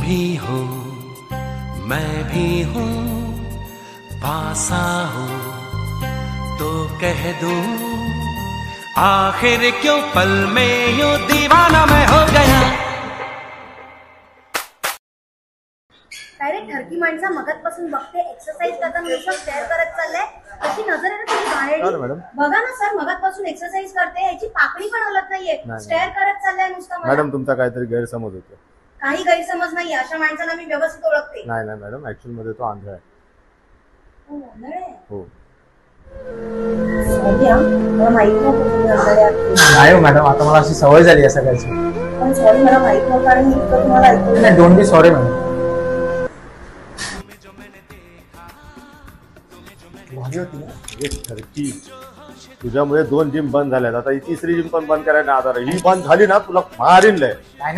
भी हो मैं भी हूँ, पास आओ तो कह दूं, आखिर क्यों पल में यूं दीवाना मैं हो गया। डायरेक्ट ठरकी माणसा मगतपासून बघते एक्सरसाइज करताना नुसतं स्टेअर करत चाललंय, अशी नजर आहे ना तुझी बाहेर। बघा ना सर, मगतपासून एक्सरसाइज करते, याची पाकळी पण हलत नाहीये, स्टेअर करत चाललाय नुसतं। मॅडम तुमचा काहीतरी गैरसमज होतो। काही गैरसमज नाहीये, अशा माणसांना मी व्यवस्थित ओळखते। नाही नाही मॅडम, ऍक्च्युअल मध्ये तो आंधळा आहे। हो आंधळा आहे? हो। सॉरी हा, मला माहित नव्हतं तुम्ही आंधळे आहात। नाही हो मॅडम, आता मला अशी सवय झाली आहे सगळ्याची। पण सॉरी, मला माहित नव्हतं आणि मी इतकं तुम्हाला ऐकलं नाही, डोंट बी सॉरी मॅडम। भाजी होती ना एक ठरकी, तुझ्यामुळे 2 जिम बंद झाल्यात, आता ही 3री जिम पण बंद करायला आधार आहे। ही बंद झाली ना तुला मारीन लय। नाही